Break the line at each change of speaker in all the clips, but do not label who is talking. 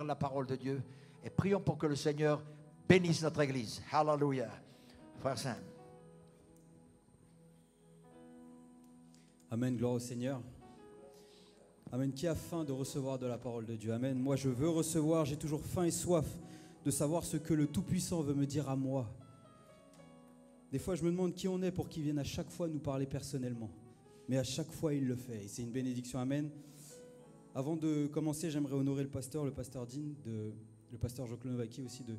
la parole de Dieu et prions pour que le Seigneur bénisse notre Église. Hallelujah. Frère Saint.
Amen, gloire au Seigneur. Amen. Qui a faim de recevoir de la parole de Dieu? Amen. Moi, je veux recevoir, j'ai toujours faim et soif de savoir ce que le Tout-Puissant veut me dire à moi. Des fois, je me demande qui on est pour qu'il vienne à chaque fois nous parler personnellement. Mais à chaque fois, il le fait. Et c'est une bénédiction. Amen. Avant de commencer, j'aimerais honorer le pasteur Dean, le pasteur Jean-Claude Novaki aussi, de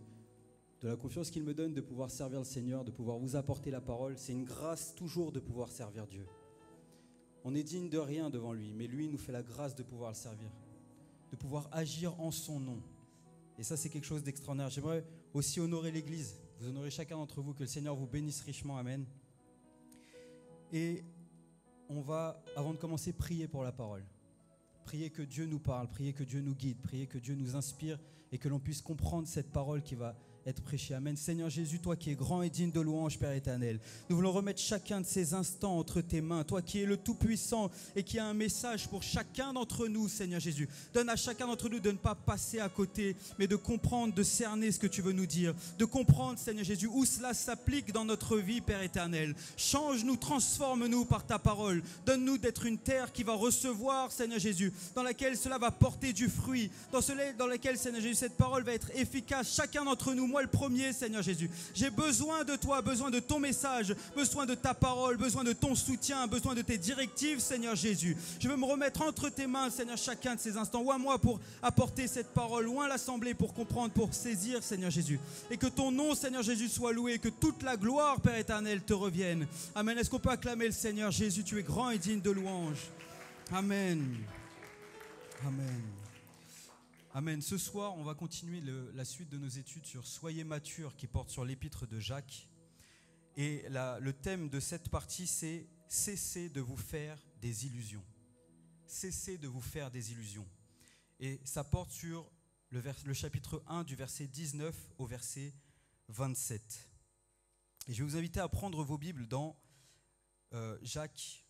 la confiance qu'il me donne de pouvoir servir le Seigneur, de pouvoir vous apporter la parole. C'est une grâce toujours de pouvoir servir Dieu. On est digne de rien devant lui, mais lui nous fait la grâce de pouvoir le servir, de pouvoir agir en son nom. Et ça, c'est quelque chose d'extraordinaire. J'aimerais aussi honorer l'Église. Vous honorez chacun d'entre vous, que le Seigneur vous bénisse richement. Amen. Et on va, avant de commencer, prier pour la parole. Prier que Dieu nous parle, prier que Dieu nous guide, prier que Dieu nous inspire et que l'on puisse comprendre cette parole qui va être prêchée. Amen. Seigneur Jésus, toi qui es grand et digne de louange, Père éternel, nous voulons remettre chacun de ces instants entre tes mains. Toi qui es le Tout-Puissant et qui a un message pour chacun d'entre nous, Seigneur Jésus. Donne à chacun d'entre nous de ne pas passer à côté, mais de comprendre, de cerner ce que tu veux nous dire. De comprendre, Seigneur Jésus, où cela s'applique dans notre vie, Père éternel. Change-nous, transforme-nous par ta parole. Donne-nous d'être une terre qui va recevoir, Seigneur Jésus, dans laquelle cela va porter du fruit, dans laquelle, Seigneur Jésus, cette parole va être efficace. Chacun d'entre nous, moi le premier, Seigneur Jésus, j'ai besoin de toi, besoin de ton message, besoin de ta parole, besoin de ton soutien, besoin de tes directives, Seigneur Jésus. Je veux me remettre entre tes mains, Seigneur, chacun de ces instants, ou à moi pour apporter cette parole, ou à l'assemblée pour comprendre, pour saisir, Seigneur Jésus. Et que ton nom, Seigneur Jésus, soit loué, que toute la gloire, Père éternel, te revienne. Amen. Est-ce qu'on peut acclamer le Seigneur Jésus? Tu es grand et digne de louange. Amen. Amen. Amen. Ce soir, on va continuer la suite de nos études sur Soyez matures, qui porte sur l'épître de Jacques. Et le thème de cette partie, c'est Cessez de vous faire des illusions. Cessez de vous faire des illusions. Et ça porte sur le chapitre 1 du verset 19 au verset 27. Et je vais vous inviter à prendre vos Bibles dans Jacques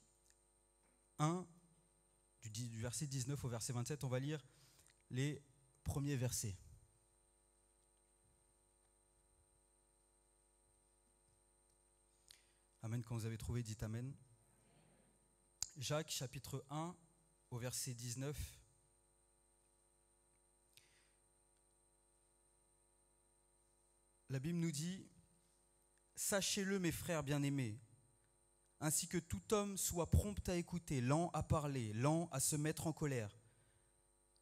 1, du verset 19 au verset 27. On va lire les premiers versets. Amen. Quand vous avez trouvé, dites Amen. Jacques chapitre 1 au verset 19. La Bible nous dit « Sachez-le, mes frères bien-aimés, ainsi que tout homme soit prompt à écouter, lent à parler, lent à se mettre en colère.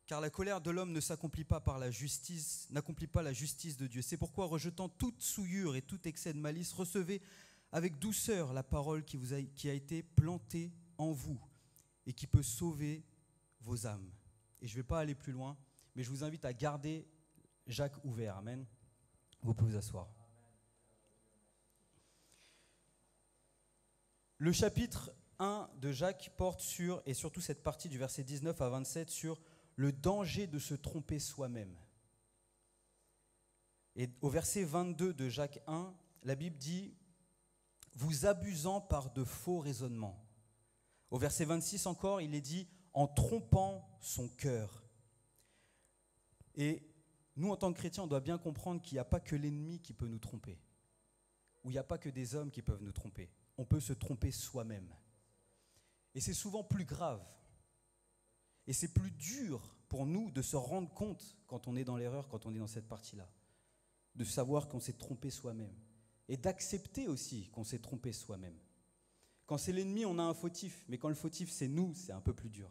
Car la colère de l'homme ne s'accomplit pas par la justice, n'accomplit pas la justice de Dieu. C'est pourquoi, rejetant toute souillure et tout excès de malice, recevez avec douceur la parole qui a été plantée en vous et qui peut sauver vos âmes. » Et je ne vais pas aller plus loin, mais je vous invite à garder Jacques ouvert. Amen. Vous pouvez vous asseoir. Le chapitre 1 de Jacques porte sur, et surtout cette partie du verset 19 à 27, sur le danger de se tromper soi-même. Et au verset 22 de Jacques 1, la Bible dit « Vous abusant par de faux raisonnements ». Au verset 26 encore, il est dit « En trompant son cœur ». Et nous, en tant que chrétiens, on doit bien comprendre qu'il n'y a pas que l'ennemi qui peut nous tromper, ou il n'y a pas que des hommes qui peuvent nous tromper. On peut se tromper soi-même. Et c'est souvent plus grave. Et c'est plus dur pour nous de se rendre compte quand on est dans l'erreur, quand on est dans cette partie-là. De savoir qu'on s'est trompé soi-même. Et d'accepter aussi qu'on s'est trompé soi-même. Quand c'est l'ennemi, on a un fautif. Mais quand le fautif, c'est nous, c'est un peu plus dur.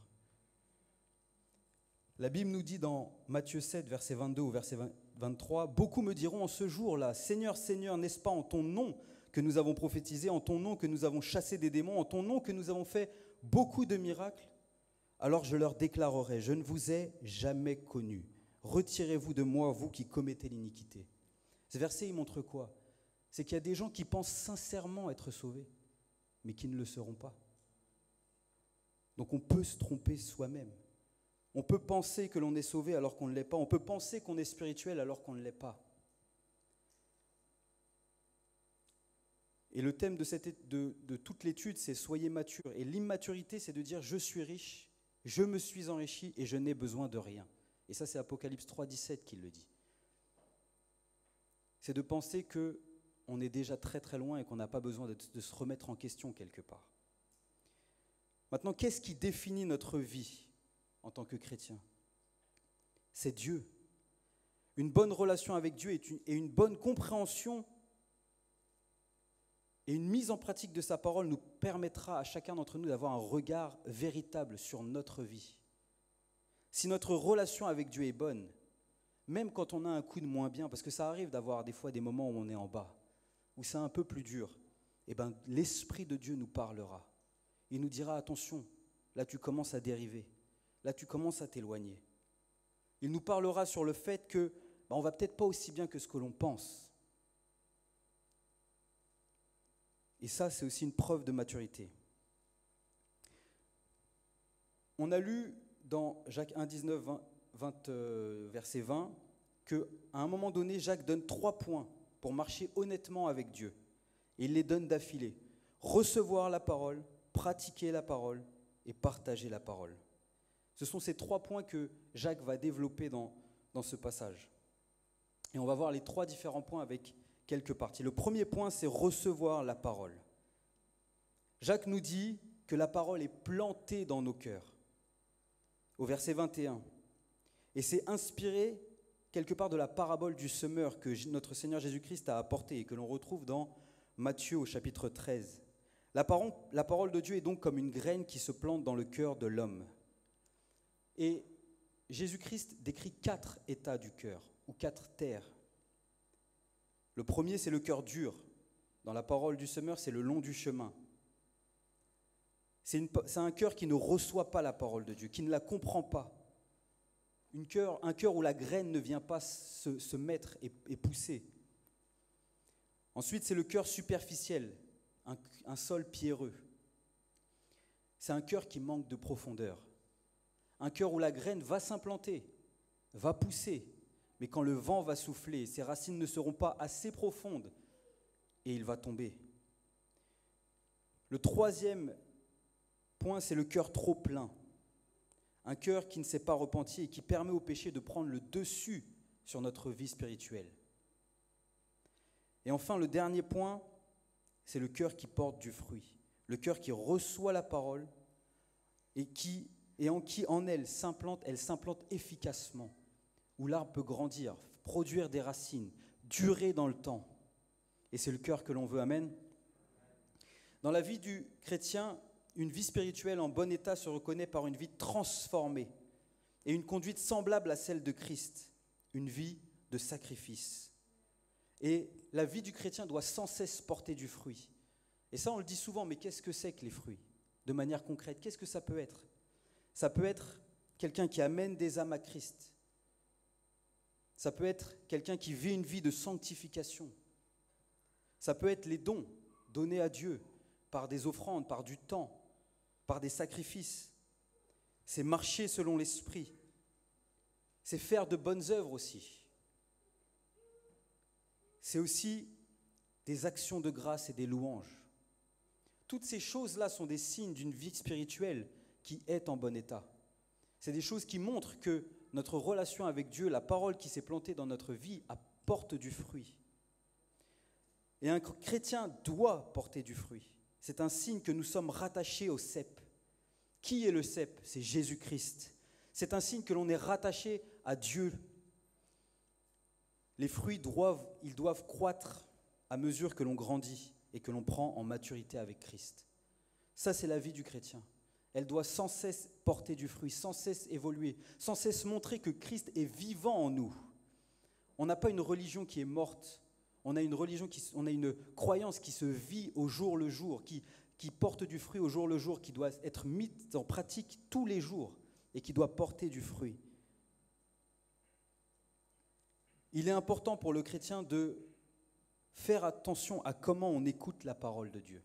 La Bible nous dit dans Matthieu 7, verset 22 au verset 23, « Beaucoup me diront en ce jour-là, Seigneur, Seigneur, n'est-ce pas en ton nom que nous avons prophétisé, en ton nom que nous avons chassé des démons, en ton nom que nous avons fait beaucoup de miracles ? Alors je leur déclarerai, je ne vous ai jamais connus. Retirez-vous de moi, vous qui commettez l'iniquité. » Ce verset, il montre quoi? C'est qu'il y a des gens qui pensent sincèrement être sauvés, mais qui ne le seront pas. Donc on peut se tromper soi-même. On peut penser que l'on est sauvé alors qu'on ne l'est pas. On peut penser qu'on est spirituel alors qu'on ne l'est pas. Et le thème de toute l'étude, c'est « Soyez matures ». Et l'immaturité, c'est de dire « Je suis riche, je me suis enrichi et je n'ai besoin de rien ». Et ça, c'est Apocalypse 3,17 qui le dit. C'est de penser qu'on est déjà très très loin et qu'on n'a pas besoin de se remettre en question quelque part. Maintenant, qu'est-ce qui définit notre vie en tant que chrétien ? C'est Dieu. Une bonne relation avec Dieu et une bonne compréhension et une mise en pratique de sa parole nous permettra à chacun d'entre nous d'avoir un regard véritable sur notre vie. Si notre relation avec Dieu est bonne, même quand on a un coup de moins bien, parce que ça arrive d'avoir des fois des moments où on est en bas, où c'est un peu plus dur, eh ben, l'Esprit de Dieu nous parlera. Il nous dira, attention, là tu commences à dériver, là tu commences à t'éloigner. Il nous parlera sur le fait que on ne va peut-être pas aussi bien que ce que l'on pense. Et ça, c'est aussi une preuve de maturité. On a lu dans Jacques 1, 19, 20, verset 20, qu'à un moment donné, Jacques donne 3 points pour marcher honnêtement avec Dieu. Et il les donne d'affilée. Recevoir la parole, pratiquer la parole et partager la parole. Ce sont ces 3 points que Jacques va développer dans ce passage. Et on va voir les 3 différents points avec quelques parties. Le premier point, c'est recevoir la parole. Jacques nous dit que la parole est plantée dans nos cœurs. Au verset 21. Et c'est inspiré quelque part de la parabole du semeur que notre Seigneur Jésus-Christ a apportée et que l'on retrouve dans Matthieu au chapitre 13. La parole de Dieu est donc comme une graine qui se plante dans le cœur de l'homme. Et Jésus-Christ décrit 4 états du cœur, ou 4 terres. Le premier, c'est le cœur dur. Dans la parole du semeur, c'est le long du chemin. C'est un cœur qui ne reçoit pas la parole de Dieu, qui ne la comprend pas. Un cœur où la graine ne vient pas se mettre et pousser. Ensuite, c'est le cœur superficiel, un sol pierreux. C'est un cœur qui manque de profondeur. Un cœur où la graine va s'implanter, va pousser, mais quand le vent va souffler, ses racines ne seront pas assez profondes et il va tomber. Le troisième point, c'est le cœur trop plein. Un cœur qui ne s'est pas repenti et qui permet au péché de prendre le dessus sur notre vie spirituelle. Et enfin, le dernier point, c'est le cœur qui porte du fruit. Le cœur qui reçoit la parole et en elle s'implante efficacement, où l'arbre peut grandir, produire des racines, durer dans le temps. Et c'est le cœur que l'on veut, amen. Dans la vie du chrétien, une vie spirituelle en bon état se reconnaît par une vie transformée et une conduite semblable à celle de Christ, une vie de sacrifice. Et la vie du chrétien doit sans cesse porter du fruit. Et ça, on le dit souvent, mais qu'est-ce que c'est que les fruits ? De manière concrète, qu'est-ce que ça peut être ? Ça peut être quelqu'un qui amène des âmes à Christ. Ça peut être quelqu'un qui vit une vie de sanctification. Ça peut être les dons donnés à Dieu par des offrandes, par du temps, par des sacrifices. C'est marcher selon l'esprit. C'est faire de bonnes œuvres aussi. C'est aussi des actions de grâce et des louanges. Toutes ces choses-là sont des signes d'une vie spirituelle qui est en bon état. C'est des choses qui montrent que notre relation avec Dieu, la parole qui s'est plantée dans notre vie, apporte du fruit. Et un chrétien doit porter du fruit. C'est un signe que nous sommes rattachés au cep. Qui est le cep ? C'est Jésus-Christ. C'est un signe que l'on est rattaché à Dieu. Les fruits doivent croître à mesure que l'on grandit et que l'on prend en maturité avec Christ. Ça, c'est la vie du chrétien. Elle doit sans cesse porter du fruit, sans cesse évoluer, sans cesse montrer que Christ est vivant en nous. On n'a pas une religion qui est morte. On a une croyance qui se vit au jour le jour, qui porte du fruit au jour le jour, qui doit être mise en pratique tous les jours et qui doit porter du fruit. Il est important pour le chrétien de faire attention à comment on écoute la parole de Dieu.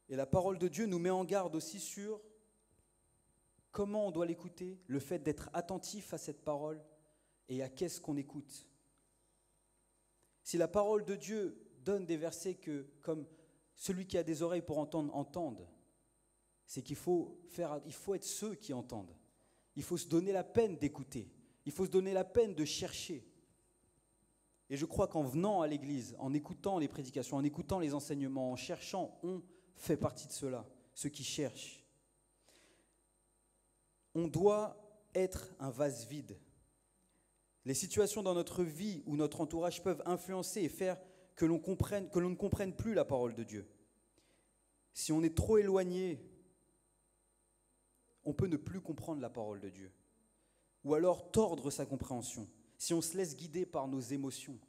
Et la parole de Dieu nous met en garde aussi sur comment on doit l'écouter, le fait d'être attentif à cette parole et à qu'est-ce qu'on écoute. Si la parole de Dieu donne des versets que, comme celui qui a des oreilles pour entendre, entende, c'est qu'il faut être ceux qui entendent. Il faut se donner la peine d'écouter. Il faut se donner la peine de chercher. Et je crois qu'en venant à l'église, en écoutant les prédications, en écoutant les enseignements, en cherchant, on fait partie de ceux-là, ceux qui cherchent. On doit être un vase vide. Les situations dans notre vie ou notre entourage peuvent influencer et faire que l'on ne comprenne plus la parole de Dieu. Si on est trop éloigné, on peut ne plus comprendre la parole de Dieu. Ou alors tordre sa compréhension, si on se laisse guider par nos émotions.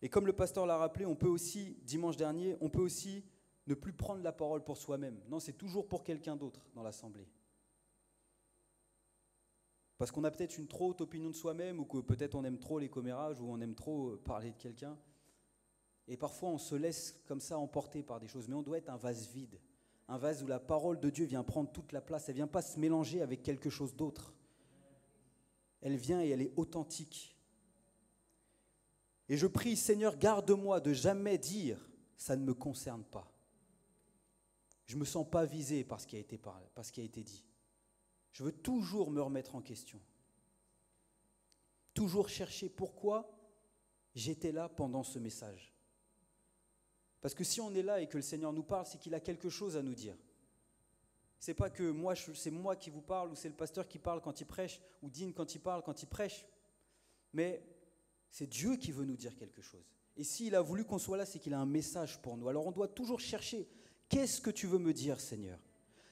Et comme le pasteur l'a rappelé, on peut aussi, dimanche dernier, on peut aussi ne plus prendre la parole pour soi-même. Non, c'est toujours pour quelqu'un d'autre dans l'assemblée. Parce qu'on a peut-être une trop haute opinion de soi-même, ou que peut-être on aime trop les commérages, ou on aime trop parler de quelqu'un. Et parfois on se laisse comme ça emporter par des choses. Mais on doit être un vase vide. Un vase où la parole de Dieu vient prendre toute la place. Elle ne vient pas se mélanger avec quelque chose d'autre. Elle vient et elle est authentique. Et je prie, Seigneur, garde-moi de jamais dire « ça ne me concerne pas ». Je ne me sens pas visé par ce qui a été dit. Je veux toujours me remettre en question. Toujours chercher pourquoi j'étais là pendant ce message. Parce que si on est là et que le Seigneur nous parle, c'est qu'il a quelque chose à nous dire. C'est pas que c'est moi qui vous parle, ou c'est le pasteur qui parle quand il prêche, ou Dean quand il parle, quand il prêche. Mais c'est Dieu qui veut nous dire quelque chose. Et s'il a voulu qu'on soit là, c'est qu'il a un message pour nous. Alors on doit toujours chercher, qu'est-ce que tu veux me dire, Seigneur ?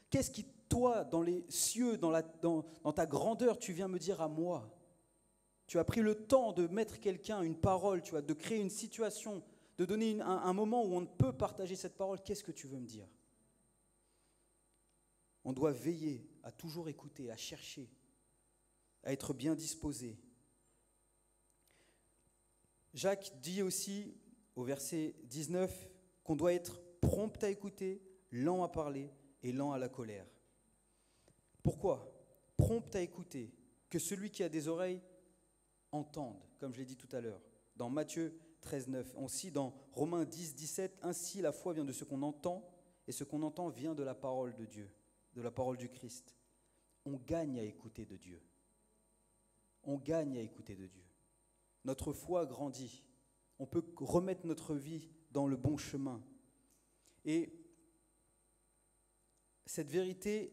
Qu'est-ce qui, toi, dans les cieux, dans ta grandeur, tu viens me dire à moi ? Tu as pris le temps de mettre quelqu'un, une parole, de créer une situation, de donner un moment où on peut partager cette parole. Qu'est-ce que tu veux me dire ? On doit veiller à toujours écouter, à chercher, à être bien disposé. Jacques dit aussi, au verset 19, qu'on doit être prompt à écouter, lent à parler et lent à la colère. Pourquoi ? Prompt à écouter, que celui qui a des oreilles entende, comme je l'ai dit tout à l'heure. Dans Matthieu 13, 9, on cite dans Romains 10, 17, « Ainsi la foi vient de ce qu'on entend, et ce qu'on entend vient de la parole de Dieu, de la parole du Christ. » On gagne à écouter de Dieu. On gagne à écouter de Dieu. Notre foi grandit. On peut remettre notre vie dans le bon chemin. Et cette vérité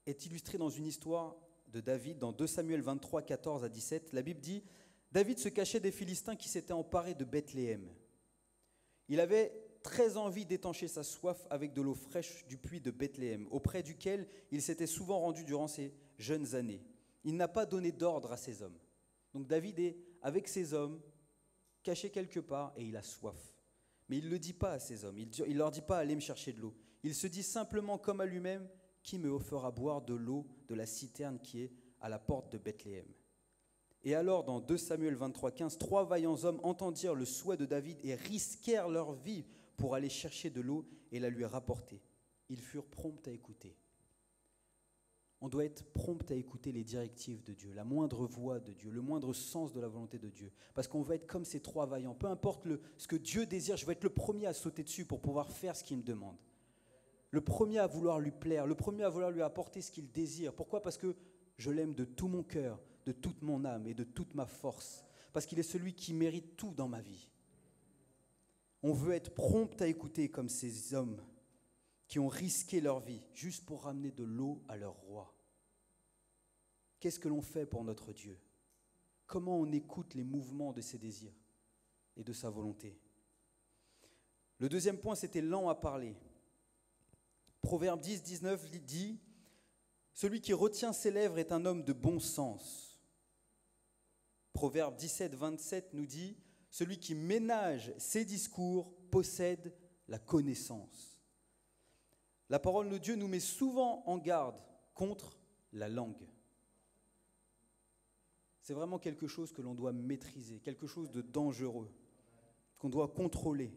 est illustrée dans une histoire de David, dans 2 Samuel 23, 14 à 17. La Bible dit « David se cachait des Philistins qui s'étaient emparés de Bethléem. Il avait très envie d'étancher sa soif avec de l'eau fraîche du puits de Bethléem, auprès duquel il s'était souvent rendu durant ses jeunes années. Il n'a pas donné d'ordre à ses hommes. » Donc David est avec ses hommes, caché quelque part, et il a soif. Mais il ne le dit pas à ses hommes, il ne leur dit pas « allez me chercher de l'eau ». Il se dit simplement comme à lui-même « qui me fera boire de l'eau de la citerne qui est à la porte de Bethléem ?» Et alors, dans 2 Samuel 23, 15, 3 vaillants hommes entendirent le souhait de David et risquèrent leur vie pour aller chercher de l'eau et la lui rapporter. Ils furent prompts à écouter. On doit être prompt à écouter les directives de Dieu, la moindre voix de Dieu, le moindre sens de la volonté de Dieu. Parce qu'on va être comme ces 3 vaillants. Peu importe ce que Dieu désire, je vais être le premier à sauter dessus pour pouvoir faire ce qu'il me demande. Le premier à vouloir lui plaire, le premier à vouloir lui apporter ce qu'il désire. Pourquoi ? Parce que je l'aime de tout mon cœur, de toute mon âme et de toute ma force. Parce qu'il est celui qui mérite tout dans ma vie. On veut être prompt à écouter comme ces hommes qui ont risqué leur vie juste pour ramener de l'eau à leur roi. Qu'est-ce que l'on fait pour notre Dieu ? Comment on écoute les mouvements de ses désirs et de sa volonté ? Le deuxième point, c'était lent à parler. Proverbe 10, 19 dit « Celui qui retient ses lèvres est un homme de bon sens. » Proverbe 17, 27 nous dit « Celui qui ménage ses discours possède la connaissance. » La parole de Dieu nous met souvent en garde contre la langue. C'est vraiment quelque chose que l'on doit maîtriser, quelque chose de dangereux, qu'on doit contrôler.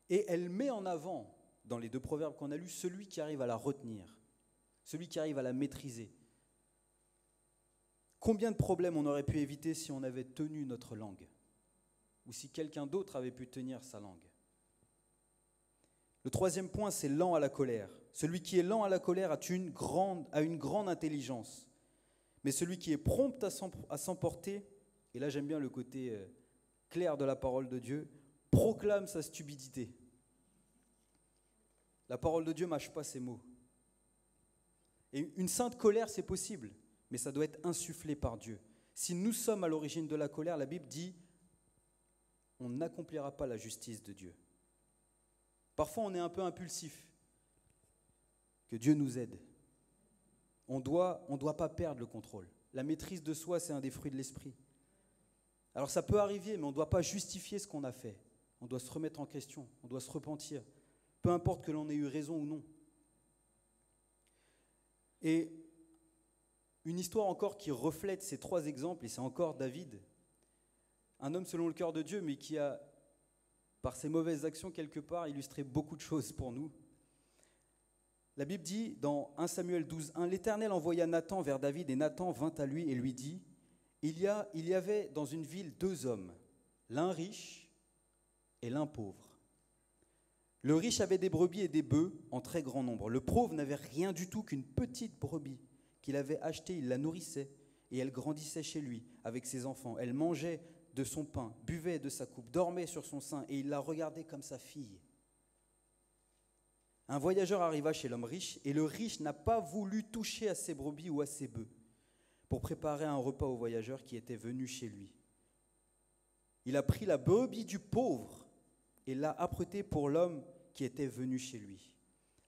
Et elle met en avant, dans les 2 proverbes qu'on a lus, celui qui arrive à la retenir, celui qui arrive à la maîtriser. Combien de problèmes on aurait pu éviter si on avait tenu notre langue, ou si quelqu'un d'autre avait pu tenir sa langue ? Le troisième point, c'est lent à la colère. Celui qui est lent à la colère a une grande intelligence. Mais celui qui est prompt à s'emporter, et là j'aime bien le côté clair de la parole de Dieu, proclame sa stupidité. La parole de Dieu ne mâche pas ses mots. Et une sainte colère, c'est possible, mais ça doit être insufflé par Dieu. Si nous sommes à l'origine de la colère, la Bible dit, on n'accomplira pas la justice de Dieu. Parfois, on est un peu impulsif. Que Dieu nous aide. On doit pas perdre le contrôle. La maîtrise de soi, c'est un des fruits de l'esprit. Alors ça peut arriver, mais on ne doit pas justifier ce qu'on a fait. On doit se remettre en question, on doit se repentir. Peu importe que l'on ait eu raison ou non. Et une histoire encore qui reflète ces trois exemples, et c'est encore David, un homme selon le cœur de Dieu, mais qui a, par ses mauvaises actions quelque part, illustré beaucoup de choses pour nous. La Bible dit dans 1 Samuel 12:1, l'Éternel envoya Nathan vers David, et Nathan vint à lui et lui dit, il y avait dans une ville deux hommes, l'un riche et l'un pauvre. Le riche avait des brebis et des bœufs en très grand nombre. Le pauvre n'avait rien du tout qu'une petite brebis qu'il avait achetée, il la nourrissait, et elle grandissait chez lui avec ses enfants. Elle mangeait de son pain, buvait de sa coupe, dormait sur son sein, et il la regardait comme sa fille. Un voyageur arriva chez l'homme riche, et le riche n'a pas voulu toucher à ses brebis ou à ses bœufs pour préparer un repas au voyageur qui était venu chez lui. Il a pris la brebis du pauvre et l'a apprêtée pour l'homme qui était venu chez lui.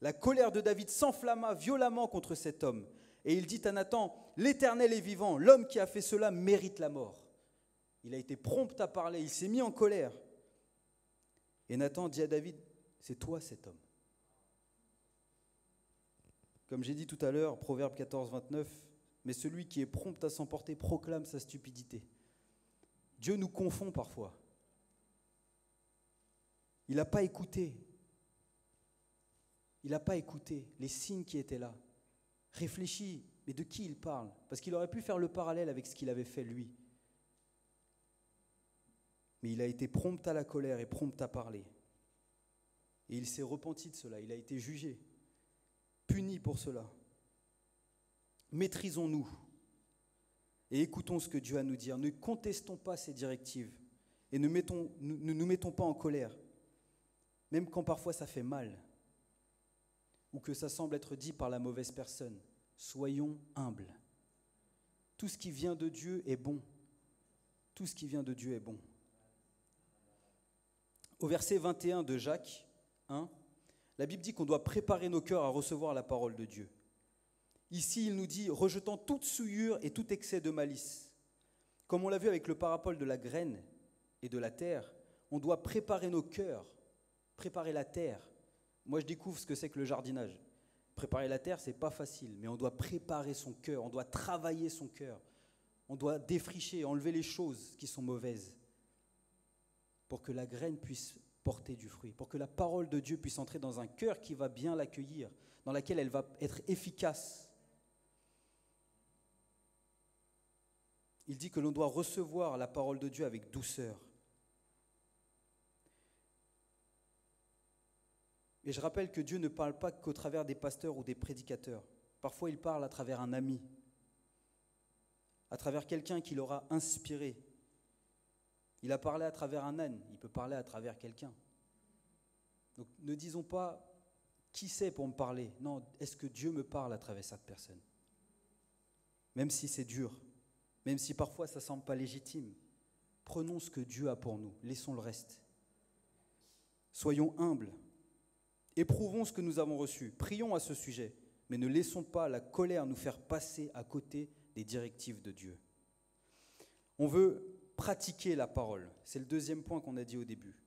La colère de David s'enflamma violemment contre cet homme, et il dit à Nathan, « L'Éternel est vivant, l'homme qui a fait cela mérite la mort. » Il a été prompt à parler, il s'est mis en colère. Et Nathan dit à David, « C'est toi cet homme. » Comme j'ai dit tout à l'heure, Proverbe 14, 29, « Mais celui qui est prompt à s'emporter proclame sa stupidité. » Dieu nous confond parfois. Il n'a pas écouté. Il n'a pas écouté les signes qui étaient là. Réfléchis, mais de qui il parle? Parce qu'il aurait pu faire le parallèle avec ce qu'il avait fait lui. Mais il a été prompt à la colère et prompt à parler. Et il s'est repenti de cela, il a été jugé, puni pour cela. Maîtrisons-nous et écoutons ce que Dieu a à nous dire. Ne contestons pas ses directives et ne nous mettons pas en colère, même quand parfois ça fait mal ou que ça semble être dit par la mauvaise personne. Soyons humbles. Tout ce qui vient de Dieu est bon. Tout ce qui vient de Dieu est bon. Au verset 21 de Jacques 1, la Bible dit qu'on doit préparer nos cœurs à recevoir la parole de Dieu. Ici, il nous dit, rejetant toute souillure et tout excès de malice. Comme on l'a vu avec le parabole de la graine et de la terre, on doit préparer nos cœurs, préparer la terre. Moi, je découvre ce que c'est que le jardinage. Préparer la terre, ce n'est pas facile, mais on doit préparer son cœur, on doit travailler son cœur. On doit défricher, enlever les choses qui sont mauvaises pour que la graine puisse porter du fruit, pour que la parole de Dieu puisse entrer dans un cœur qui va bien l'accueillir, dans laquelle elle va être efficace. Il dit que l'on doit recevoir la parole de Dieu avec douceur. Et je rappelle que Dieu ne parle pas qu'au travers des pasteurs ou des prédicateurs. Parfois, il parle à travers un ami, à travers quelqu'un qui l'aura inspiré. Il a parlé à travers un âne, il peut parler à travers quelqu'un. Donc ne disons pas qui c'est pour me parler. Non, est-ce que Dieu me parle à travers cette personne? Même si c'est dur, même si parfois ça ne semble pas légitime, prenons ce que Dieu a pour nous, laissons le reste. Soyons humbles, éprouvons ce que nous avons reçu, prions à ce sujet, mais ne laissons pas la colère nous faire passer à côté des directives de Dieu. On veut pratiquer la parole. C'est le deuxième point qu'on a dit au début.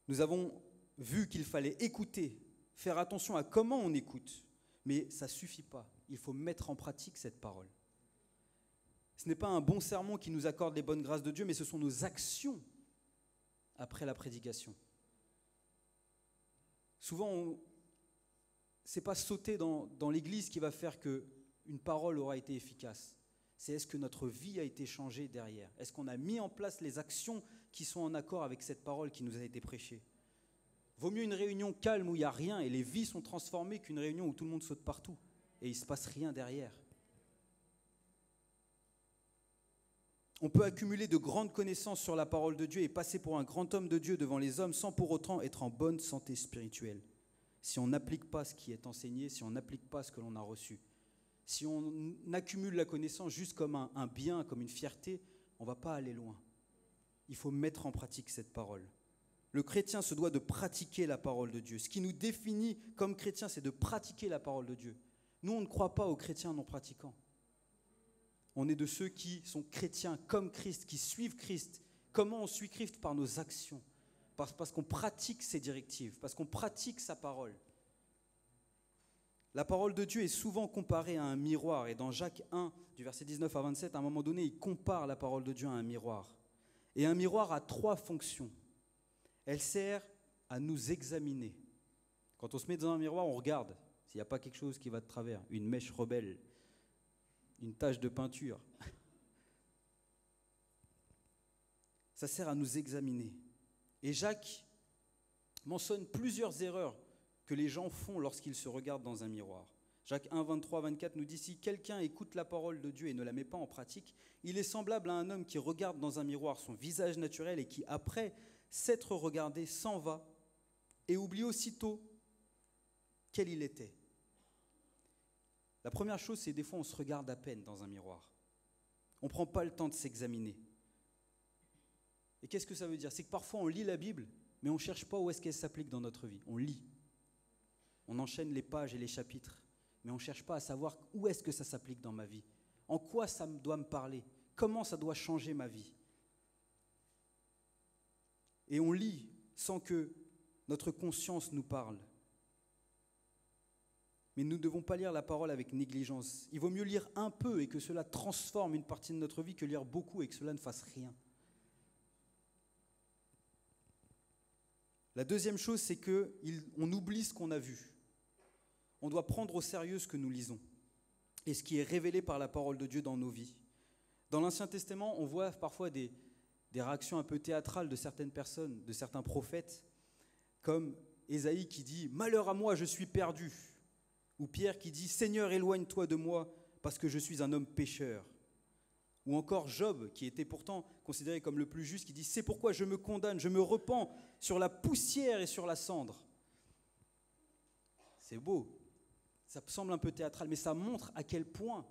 Nous avons vu qu'il fallait écouter, faire attention à comment on écoute, mais ça ne suffit pas. Il faut mettre en pratique cette parole. Ce n'est pas un bon sermon qui nous accorde les bonnes grâces de Dieu, mais ce sont nos actions après la prédication. Souvent, ce n'est pas sauter dans l'église qui va faire qu'une parole aura été efficace. C'est est-ce que notre vie a été changée derrière? Est-ce qu'on a mis en place les actions qui sont en accord avec cette parole qui nous a été prêchée? Vaut mieux une réunion calme où il n'y a rien et les vies sont transformées qu'une réunion où tout le monde saute partout et il ne se passe rien derrière. On peut accumuler de grandes connaissances sur la parole de Dieu et passer pour un grand homme de Dieu devant les hommes sans pour autant être en bonne santé spirituelle. Si on n'applique pas ce qui est enseigné, si on n'applique pas ce que l'on a reçu, si on accumule la connaissance juste comme un bien, comme une fierté, on ne va pas aller loin. Il faut mettre en pratique cette parole. Le chrétien se doit de pratiquer la parole de Dieu. Ce qui nous définit comme chrétiens, c'est de pratiquer la parole de Dieu. Nous, on ne croit pas aux chrétiens non pratiquants. On est de ceux qui sont chrétiens comme Christ, qui suivent Christ. Comment on suit Christ? Par nos actions. Parce qu'on pratique ses directives, parce qu'on pratique sa parole. La parole de Dieu est souvent comparée à un miroir. Et dans Jacques 1, du verset 19 à 27, à un moment donné, il compare la parole de Dieu à un miroir. Et un miroir a 3 fonctions. Elle sert à nous examiner. Quand on se met dans un miroir, on regarde s'il n'y a pas quelque chose qui va de travers, une mèche rebelle, une tache de peinture. Ça sert à nous examiner. Et Jacques mentionne plusieurs erreurs que les gens font lorsqu'ils se regardent dans un miroir. Jacques 1, 23, 24 nous dit « Si quelqu'un écoute la parole de Dieu et ne la met pas en pratique, il est semblable à un homme qui regarde dans un miroir son visage naturel et qui, après s'être regardé, s'en va et oublie aussitôt quel il était. » La première chose, c'est des fois on se regarde à peine dans un miroir. On ne prend pas le temps de s'examiner. Et qu'est-ce que ça veut dire? C'est que parfois on lit la Bible, mais on ne cherche pas où est-ce qu'elle s'applique dans notre vie. On lit. On enchaîne les pages et les chapitres, mais on ne cherche pas à savoir où est-ce que ça s'applique dans ma vie. En quoi ça doit me parler? Comment ça doit changer ma vie? Et on lit sans que notre conscience nous parle. Mais nous ne devons pas lire la parole avec négligence. Il vaut mieux lire un peu et que cela transforme une partie de notre vie que lire beaucoup et que cela ne fasse rien. La deuxième chose, c'est qu'on oublie ce qu'on a vu. On doit prendre au sérieux ce que nous lisons et ce qui est révélé par la parole de Dieu dans nos vies. Dans l'Ancien Testament, on voit parfois des réactions un peu théâtrales de certaines personnes, de certains prophètes, comme Ésaïe qui dit « Malheur à moi, je suis perdu » ou Pierre qui dit « Seigneur, éloigne-toi de moi parce que je suis un homme pécheur » ou encore Job, qui était pourtant considéré comme le plus juste, qui dit « C'est pourquoi je me condamne, je me repens sur la poussière et sur la cendre. » C'est beau, ça semble un peu théâtral, mais ça montre à quel point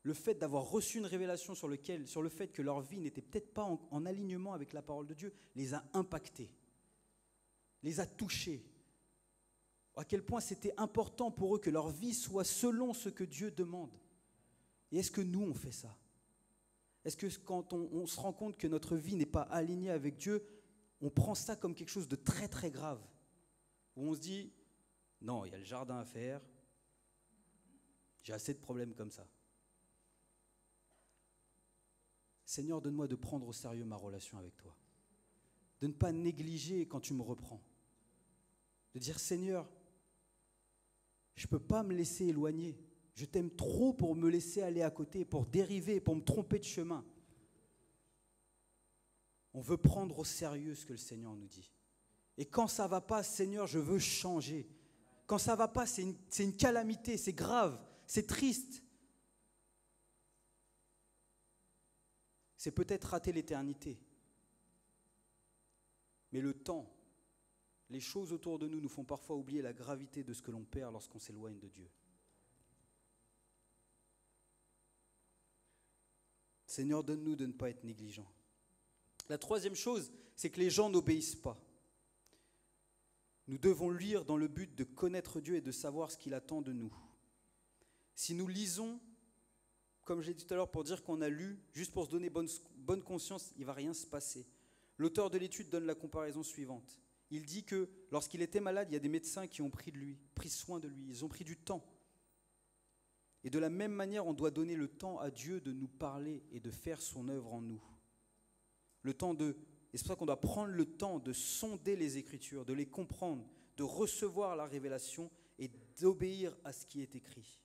le fait d'avoir reçu une révélation sur le fait que leur vie n'était peut-être pas en alignement avec la parole de Dieu, les a impactés, les a touchés. À quel point c'était important pour eux que leur vie soit selon ce que Dieu demande. Et est-ce que nous, on fait ça? Est-ce que quand on se rend compte que notre vie n'est pas alignée avec Dieu, on prend ça comme quelque chose de très très grave? Où on se dit, non, il y a le jardin à faire, j'ai assez de problèmes comme ça. Seigneur, donne-moi de prendre au sérieux ma relation avec toi. De ne pas négliger quand tu me reprends. De dire, Seigneur, je ne peux pas me laisser éloigner. Je t'aime trop pour me laisser aller à côté, pour dériver, pour me tromper de chemin. On veut prendre au sérieux ce que le Seigneur nous dit. Et quand ça ne va pas, Seigneur, je veux changer. Quand ça ne va pas, c'est une calamité, c'est grave, c'est triste. C'est peut-être rater l'éternité. Mais le temps, les choses autour de nous font parfois oublier la gravité de ce que l'on perd lorsqu'on s'éloigne de Dieu. Seigneur, donne-nous de ne pas être négligents. La troisième chose, c'est que les gens n'obéissent pas. Nous devons lire dans le but de connaître Dieu et de savoir ce qu'il attend de nous. Si nous lisons, comme j'ai dit tout à l'heure, pour dire qu'on a lu, juste pour se donner bonne conscience, il ne va rien se passer. L'auteur de l'étude donne la comparaison suivante. Il dit que lorsqu'il était malade, il y a des médecins qui ont pris soin de lui, ils ont pris du temps. Et de la même manière, on doit donner le temps à Dieu de nous parler et de faire son œuvre en nous. Et c'est pour ça qu'on doit prendre le temps de sonder les Écritures, de les comprendre, de recevoir la révélation et d'obéir à ce qui est écrit.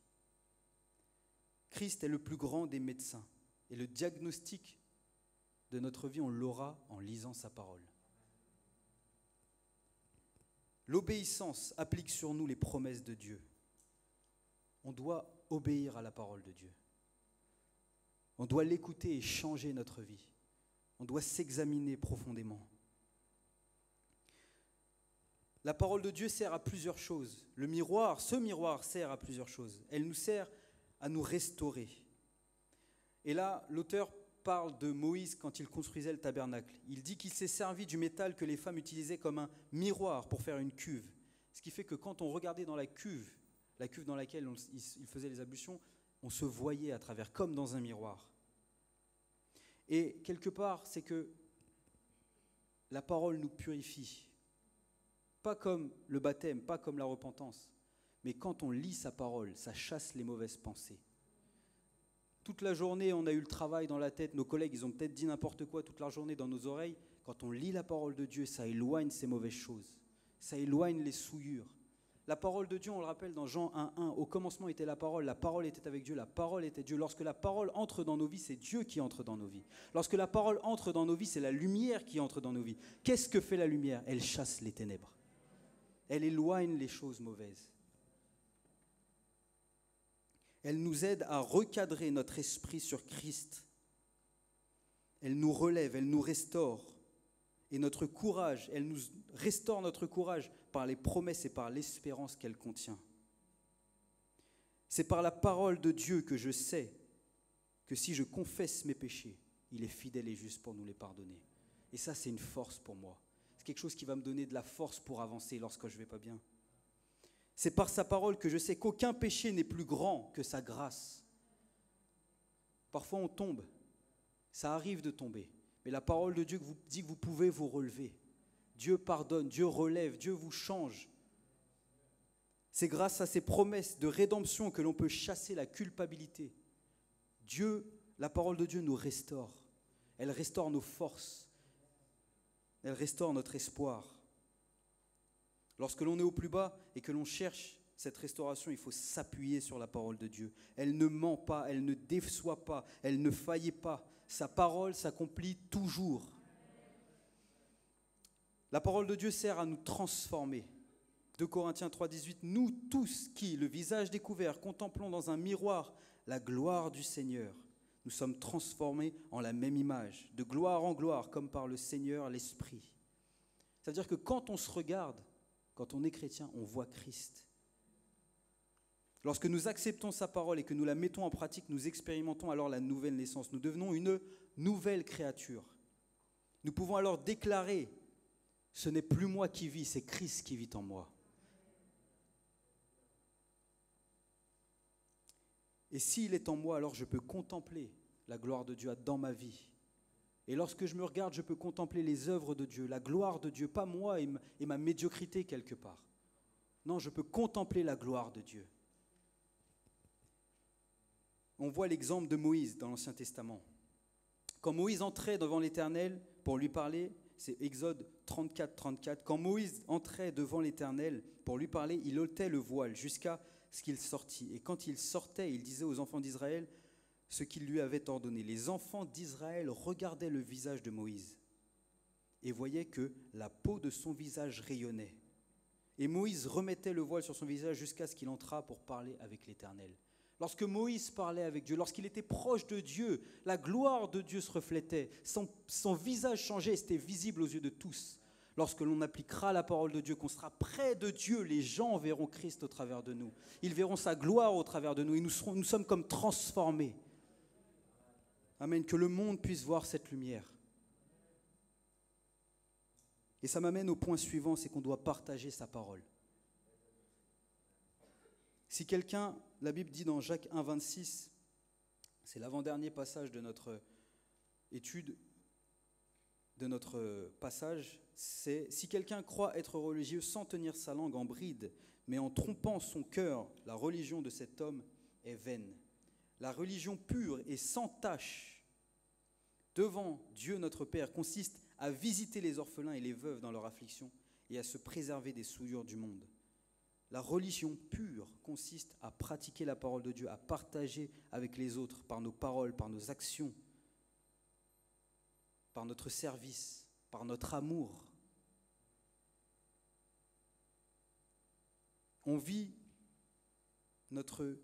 Christ est le plus grand des médecins. Et le diagnostic de notre vie, on l'aura en lisant sa parole. L'obéissance applique sur nous les promesses de Dieu. On doit obéir à la parole de Dieu. On doit l'écouter et changer notre vie. On doit s'examiner profondément. La parole de Dieu sert à plusieurs choses. Ce miroir sert à plusieurs choses. Elle nous sert à nous restaurer. Et là, l'auteur parle de Moïse quand il construisait le tabernacle. Il dit qu'il s'est servi du métal que les femmes utilisaient comme un miroir pour faire une cuve. Ce qui fait que quand on regardait dans la cuve dans laquelle il faisait les ablutions, on se voyait à travers, comme dans un miroir. Et quelque part, c'est que la parole nous purifie. Pas comme le baptême, pas comme la repentance. Mais quand on lit sa parole, ça chasse les mauvaises pensées. Toute la journée, on a eu le travail dans la tête. Nos collègues, ils ont peut-être dit n'importe quoi toute la journée dans nos oreilles. Quand on lit la parole de Dieu, ça éloigne ces mauvaises choses. Ça éloigne les souillures. La parole de Dieu, on le rappelle dans Jean 1:1, au commencement était la parole était avec Dieu, la parole était Dieu. Lorsque la parole entre dans nos vies, c'est Dieu qui entre dans nos vies. Lorsque la parole entre dans nos vies, c'est la lumière qui entre dans nos vies. Qu'est-ce que fait la lumière? Elle chasse les ténèbres. Elle éloigne les choses mauvaises. Elle nous aide à recadrer notre esprit sur Christ. Elle nous relève, elle nous restaure. Et notre courage, elle nous restaure notre courage par les promesses et par l'espérance qu'elle contient. C'est par la parole de Dieu que je sais que si je confesse mes péchés, il est fidèle et juste pour nous les pardonner. Et ça, c'est une force pour moi. C'est quelque chose qui va me donner de la force pour avancer lorsque je ne vais pas bien. C'est par sa parole que je sais qu'aucun péché n'est plus grand que sa grâce. Parfois on tombe, ça arrive de tomber, mais la parole de Dieu vous dit que vous pouvez vous relever. Dieu pardonne, Dieu relève, Dieu vous change. C'est grâce à ses promesses de rédemption que l'on peut chasser la culpabilité. La parole de Dieu nous restaure. Elle restaure nos forces. Elle restaure notre espoir. Lorsque l'on est au plus bas et que l'on cherche cette restauration, il faut s'appuyer sur la parole de Dieu. Elle ne ment pas, elle ne déçoit pas, elle ne faillit pas. Sa parole s'accomplit toujours. La parole de Dieu sert à nous transformer. 2 Corinthiens 3,18, nous tous qui, le visage découvert, contemplons dans un miroir la gloire du Seigneur, nous sommes transformés en la même image, de gloire en gloire, comme par le Seigneur l'Esprit. C'est-à-dire que quand on se regarde, quand on est chrétien, on voit Christ. Lorsque nous acceptons sa parole et que nous la mettons en pratique, nous expérimentons alors la nouvelle naissance. Nous devenons une nouvelle créature. Nous pouvons alors déclarer, ce n'est plus moi qui vis, c'est Christ qui vit en moi. Et s'il est en moi, alors je peux contempler la gloire de Dieu dans ma vie. Et lorsque je me regarde, je peux contempler les œuvres de Dieu, la gloire de Dieu, pas moi et ma médiocrité quelque part. Non, je peux contempler la gloire de Dieu. On voit l'exemple de Moïse dans l'Ancien Testament. Quand Moïse entrait devant l'Éternel pour lui parler, c'est Exode 34. Quand Moïse entrait devant l'Éternel pour lui parler, il ôtait le voile jusqu'à ce qu'il sortît. Et quand il sortait, il disait aux enfants d'Israël ce qu'il lui avait ordonné. Les enfants d'Israël regardaient le visage de Moïse et voyaient que la peau de son visage rayonnait. Et Moïse remettait le voile sur son visage jusqu'à ce qu'il entrât pour parler avec l'Éternel. Lorsque Moïse parlait avec Dieu, lorsqu'il était proche de Dieu, la gloire de Dieu se reflétait, son visage changeait, c'était visible aux yeux de tous. Lorsque l'on appliquera la parole de Dieu, qu'on sera près de Dieu, les gens verront Christ au travers de nous. Ils verront sa gloire au travers de nous et nous sommes comme transformés. Amen, que le monde puisse voir cette lumière. Et ça m'amène au point suivant, c'est qu'on doit partager sa parole. Si quelqu'un, la Bible dit dans Jacques 1,26, c'est l'avant-dernier passage de notre étude, de notre passage, c'est « Si quelqu'un croit être religieux sans tenir sa langue en bride, mais en trompant son cœur, la religion de cet homme est vaine. La religion pure et sans tache devant Dieu notre Père consiste à visiter les orphelins et les veuves dans leur affliction et à se préserver des souillures du monde. La religion pure consiste à pratiquer la parole de Dieu, à partager avec les autres par nos paroles, par nos actions, par notre service, par notre amour. On vit notre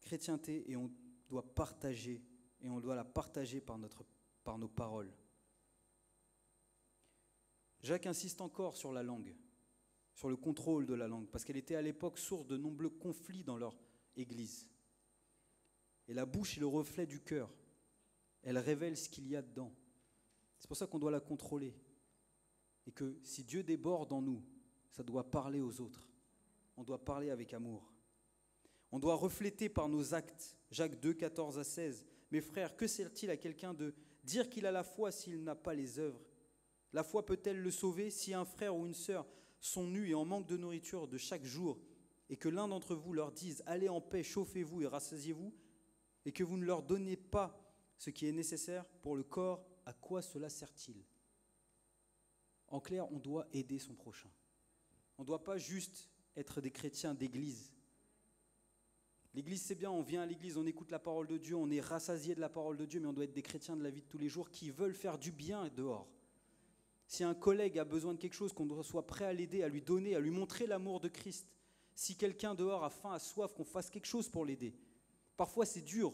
chrétienté et on doit partager, et on doit la partager par nos paroles. Jacques insiste encore sur la langue, sur le contrôle de la langue, parce qu'elle était à l'époque source de nombreux conflits dans leur église. Et la bouche est le reflet du cœur. Elle révèle ce qu'il y a dedans. C'est pour ça qu'on doit la contrôler. Et que si Dieu déborde en nous, ça doit parler aux autres. On doit parler avec amour. On doit refléter par nos actes. Jacques 2, 14 à 16. Mes frères, que sert-il à quelqu'un de dire qu'il a la foi s'il n'a pas les œuvres? La foi peut-elle le sauver? Si un frère ou une sœur sont nus et en manque de nourriture de chaque jour, et que l'un d'entre vous leur dise « Allez en paix, chauffez-vous et rassasiez-vous », et que vous ne leur donnez pas ce qui est nécessaire pour le corps, à quoi cela sert-il? En clair, on doit aider son prochain. On ne doit pas juste être des chrétiens d'église. L'église, c'est bien, on vient à l'église, on écoute la parole de Dieu, on est rassasié de la parole de Dieu, mais on doit être des chrétiens de la vie de tous les jours qui veulent faire du bien dehors. Si un collègue a besoin de quelque chose, qu'on soit prêt à l'aider, à lui donner, à lui montrer l'amour de Christ. Si quelqu'un dehors a faim, a soif, qu'on fasse quelque chose pour l'aider. Parfois, c'est dur.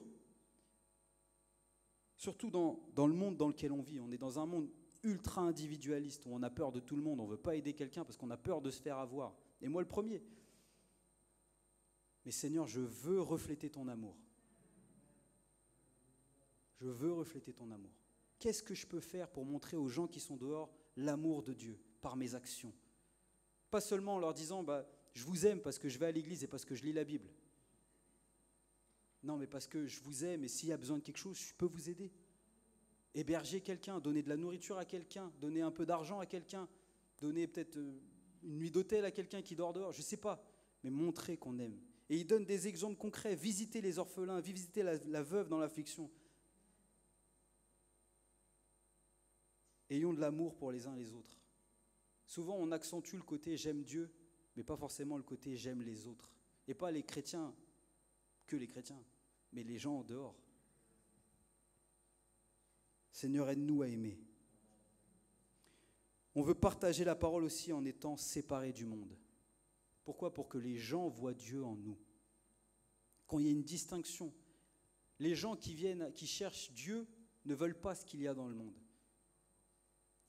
Surtout dans le monde dans lequel on vit. On est dans un monde ultra individualiste, où on a peur de tout le monde. On ne veut pas aider quelqu'un parce qu'on a peur de se faire avoir. Et moi, le premier. Mais Seigneur, je veux refléter ton amour. Je veux refléter ton amour. Qu'est-ce que je peux faire pour montrer aux gens qui sont dehors l'amour de Dieu par mes actions? Pas seulement en leur disant je vous aime parce que je vais à l'église et parce que je lis la Bible. Non, mais parce que je vous aime et s'il y a besoin de quelque chose, je peux vous aider. Héberger quelqu'un, donner de la nourriture à quelqu'un, donner un peu d'argent à quelqu'un, donner peut-être une nuit d'hôtel à quelqu'un qui dort dehors, je ne sais pas, mais montrer qu'on aime. Et il donne des exemples concrets, visiter les orphelins, visiter la veuve dans l'affliction. Ayons de l'amour pour les uns les autres. Souvent, on accentue le côté « j'aime Dieu », mais pas forcément le côté « j'aime les autres ». Et pas les chrétiens, que les chrétiens, mais les gens en dehors. Seigneur, aide-nous à aimer. On veut partager la parole aussi en étant séparés du monde. Pourquoi? Pour que les gens voient Dieu en nous. Quand il y a une distinction, les gens qui cherchent Dieu ne veulent pas ce qu'il y a dans le monde.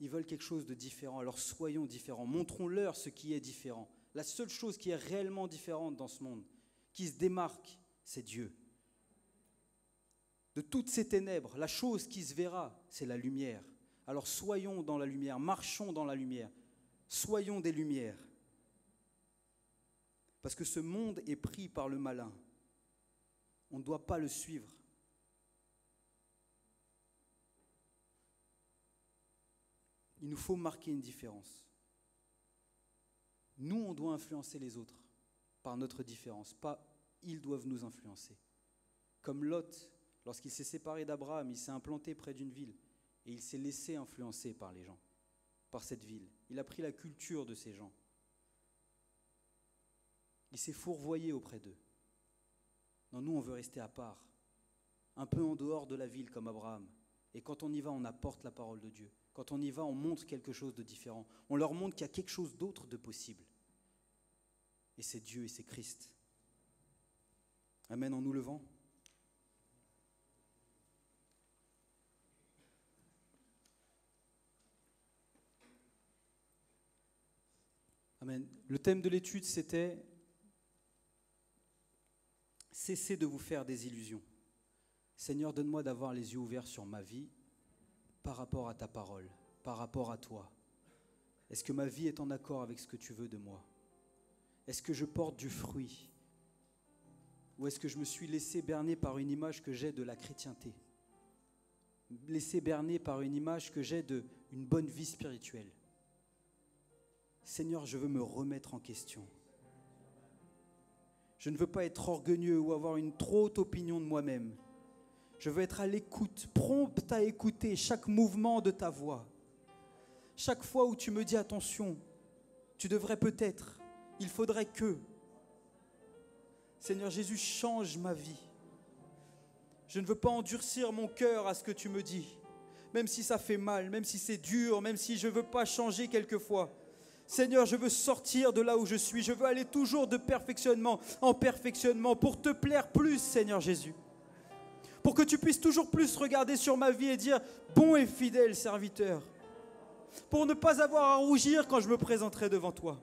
Ils veulent quelque chose de différent, alors soyons différents, montrons-leur ce qui est différent. La seule chose qui est réellement différente dans ce monde, qui se démarque, c'est Dieu. De toutes ces ténèbres, la chose qui se verra, c'est la lumière. Alors soyons dans la lumière, marchons dans la lumière, soyons des lumières. Parce que ce monde est pris par le malin. On ne doit pas le suivre. Il nous faut marquer une différence. Nous, on doit influencer les autres par notre différence, pas ils doivent nous influencer. Comme Lot, lorsqu'il s'est séparé d'Abraham, il s'est implanté près d'une ville et il s'est laissé influencer par les gens, par cette ville. Il a pris la culture de ces gens. Il s'est fourvoyé auprès d'eux. Non, nous, on veut rester à part, un peu en dehors de la ville comme Abraham. Et quand on y va, on apporte la parole de Dieu. Quand on y va, on montre quelque chose de différent. On leur montre qu'il y a quelque chose d'autre de possible. Et c'est Dieu et c'est Christ. Amen, en nous levant. Amen. Le thème de l'étude, c'était « Cessez de vous faire des illusions ». Seigneur, donne-moi d'avoir les yeux ouverts sur ma vie par rapport à ta parole, par rapport à toi. Est-ce que ma vie est en accord avec ce que tu veux de moi? Est-ce que je porte du fruit? Ou est-ce que je me suis laissé berner par une image que j'ai de la chrétienté? Laissé berner par une image que j'ai d'une bonne vie spirituelle? Seigneur, je veux me remettre en question. Je ne veux pas être orgueilleux ou avoir une trop haute opinion de moi-même. Je veux être à l'écoute, prompt à écouter chaque mouvement de ta voix. Chaque fois où tu me dis attention, tu devrais peut-être, il faudrait que. Seigneur Jésus, change ma vie. Je ne veux pas endurcir mon cœur à ce que tu me dis, même si ça fait mal, même si c'est dur, même si je ne veux pas changer quelquefois. Seigneur, je veux sortir de là où je suis. Je veux aller toujours de perfectionnement en perfectionnement pour te plaire plus, Seigneur Jésus. Pour que tu puisses toujours plus regarder sur ma vie et dire « Bon et fidèle serviteur ». Pour ne pas avoir à rougir quand je me présenterai devant toi.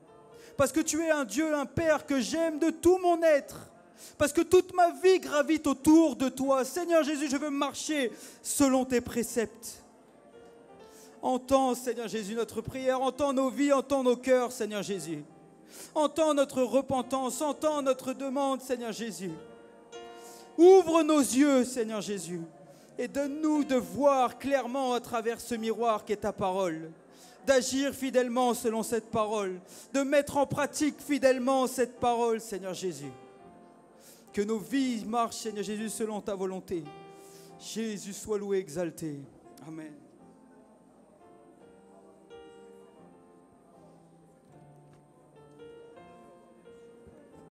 Parce que tu es un Dieu, un Père que j'aime de tout mon être. Parce que toute ma vie gravite autour de toi. Seigneur Jésus, je veux marcher selon tes préceptes. Entends, Seigneur Jésus, notre prière. Entends nos vies, entends nos cœurs, Seigneur Jésus. Entends notre repentance, entends notre demande, Seigneur Jésus. Ouvre nos yeux, Seigneur Jésus, et donne-nous de voir clairement à travers ce miroir qui est ta parole, d'agir fidèlement selon cette parole, de mettre en pratique fidèlement cette parole, Seigneur Jésus. Que nos vies marchent, Seigneur Jésus, selon ta volonté. Jésus soit loué, exalté. Amen.